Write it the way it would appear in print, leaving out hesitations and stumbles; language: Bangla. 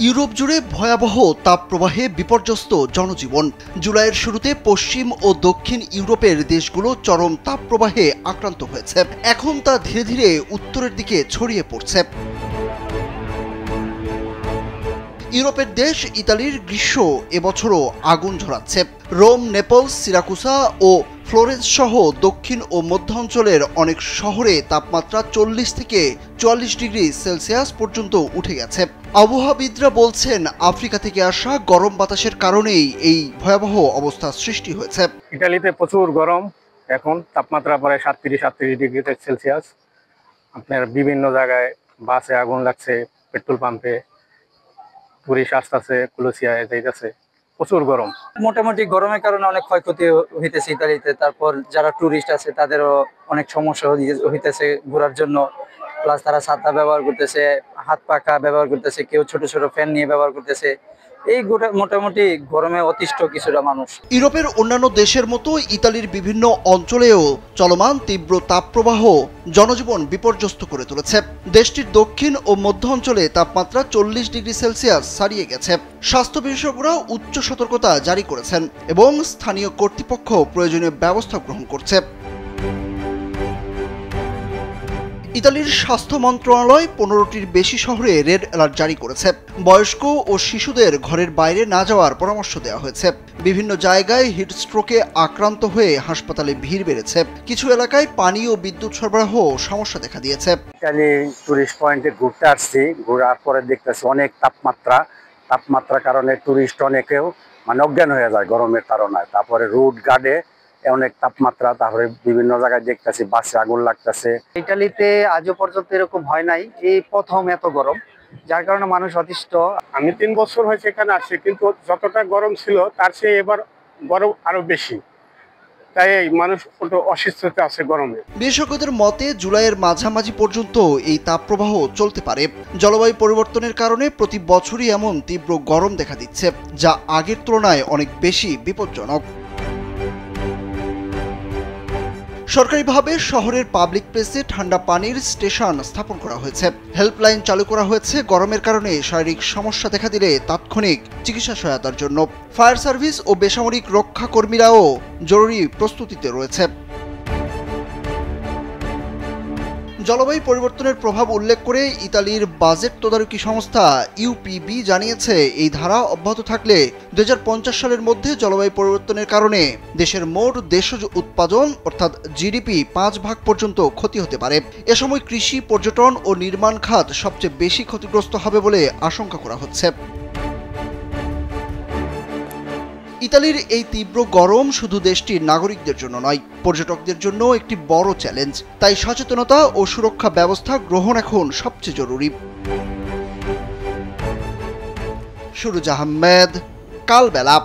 ইউরোপ জুড়ে ভয়াবহ তাপপ্রবাহে বিপর্যস্ত জনজীবন। জুলাইয়ের শুরুতে পশ্চিম ও দক্ষিণ ইউরোপের দেশগুলো চরম তাপপ্রবাহে আক্রান্ত হয়েছে। এখন তা ধীরে ধীরে উত্তরের দিকে ছড়িয়ে পড়ছে। ইউরোপের দেশ ইতালির গ্রীষ্ম এবছরও আগুন ঝরাচ্ছে। রোম, নেপলস, সিরাকুসা ও ফ্লোরেন্স সহ দক্ষিণ ও মধ্যাঞ্চলের অনেক শহরে তাপমাত্রা 40 থেকে 44 ডিগ্রি সেলসিয়াস পর্যন্ত উঠে গেছে। আবহাওয়াবিদরা বলছেন, আফ্রিকা থেকে আসা গরম বাতাসের কারণেই এই ভয়াবহ অবস্থা সৃষ্টি হয়েছে। ইতালিতে প্রচুর গরম, এখন তাপমাত্রা প্রায় 37-38 ডিগ্রি সেলসিয়াস। আপনার বিভিন্ন জায়গায় বাসে আগুন লাগছে, পেট্রোল পাম্পে, টুরিস্ট আসতেছে, কুলুসিয়ায় যাইতেছে, প্রচুর গরম। মোটামুটি গরমের কারণে অনেক ক্ষয়ক্ষতি হইতেছে ইতালিতে। তারপর যারা টুরিস্ট আছে তাদেরও অনেক সমস্যা হইতেছে ঘোরার জন্য। প্লাস তারা ছাতা ব্যবহার করতেছে, হাত পাখা ব্যবহার করতেছে, কেউ ছোট ছোট ফ্যান নিয়ে ব্যবহার করতেছে। এই মোটামুটি গরমে অতিষ্ঠ কিছুটা মানুষ। ইউরোপের অন্যান্য দেশের মতো ইতালির বিভিন্ন অঞ্চলেও চলমান তীব্র তাপপ্রবাহ জনজীবন বিপর্যস্ত করে তুলেছে। দেশটির দক্ষিণ ও মধ্য অঞ্চলে তাপমাত্রা 40 ডিগ্রি সেলসিয়াস ছাড়িয়ে গেছে। স্বাস্থ্য বিশেষজ্ঞরা উচ্চ সতর্কতা জারি করেছেন এবং স্থানীয় কর্তৃপক্ষ প্রয়োজনীয় ব্যবস্থা গ্রহণ করছে। ইতালির স্বাস্থ্য মন্ত্রণালয় 15টির বেশি শহরে রেড অ্যালার্ট জারি করেছে। বয়স্ক ও শিশুদের ঘরের বাইরে না যাওয়ার পরামর্শ দেওয়া হয়েছে। বিভিন্ন জায়গায় হিটস্ট্রোকে আক্রান্ত হয়ে হাসপাতালে ভিড় বেড়েছে। কিছু এলাকায় পানি ও বিদ্যুৎ সরবরাহ সমস্যা দেখা দিয়েছে। ইতালি টুরিস্ট পয়েন্টে ঘুরতে আসছি, ঘোরার পরে দেখতেছি অনেক তাপমাত্রার কারণে টুরিস্ট অনেকেও অজ্ঞান হয়ে যায় গরমের কারণে। তারপরে রোড গার্ডে অনেক তাপমাত্রা, তারপরে বিভিন্ন জায়গায় দেখতেছি বাসে আগুন লাগতেছে। ইতালিতে আজও পর্যন্ত এরকম হয় নাই, এই প্রথম এত গরম, যার কারণে মানুষ অতিষ্ঠ। আমি 3 বছর হয়েছে এখানে আসছি, কিন্তু যতটা গরম ছিল তার চেয়ে এবার গরম আরো বেশি, তাই মানুষ একটু অসুস্থতা আছে গরমে। বিশেষজ্ঞদের মতে জুলাইয়ের মাঝামাঝি পর্যন্ত এই তাপপ্রবাহ চলতে পারে। জলবায়ু পরিবর্তনের কারণে প্রতি বছরই এমন তীব্র গরম দেখা দিচ্ছে, যা আগের তুলনায় অনেক বেশি বিপজ্জনক। সরকারিভাবে শহরের পাবলিক প্লেসে ঠান্ডা পানির স্টেশন স্থাপন করা হয়েছে। হেল্পলাইন চালু করা হয়েছে গরমের কারণে শারীরিক সমস্যা দেখা দিলে তাৎক্ষণিক চিকিৎসা সহায়তার জন্য। ফায়ার সার্ভিস ও বেসামরিক রক্ষা কর্মীরাও জরুরি প্রস্তুতিতে রয়েছে। জলবায়ু পরিবর্তনের প্রভাব উল্লেখ করে ইতালির বাজেট তদারকি সংস্থা ইউপিবি জানিয়েছে, এই ধারা অব্যাহত থাকলে 2050 সালের মধ্যে জলবায়ু পরিবর্তনের কারণে দেশের মোট দেশজ উৎপাদন অর্থাৎ জিডিপি 5 ভাগ পর্যন্ত ক্ষতি হতে পারে। এ সময় কৃষি, পর্যটন ও নির্মাণ খাত সবচেয়ে বেশি ক্ষতিগ্রস্ত হবে বলে আশঙ্কা করা হচ্ছে। ইতালির এই তীব্র গরম শুধু দেশটির নাগরিকদের জন্য নয়, পর্যটকদের জন্য একটি বড় চ্যালেঞ্জ। তাই সচেতনতা ও সুরক্ষা ব্যবস্থা গ্রহণ এখন সবচেয়ে জরুরি। সুরুজ আহমেদ, কালবেলা।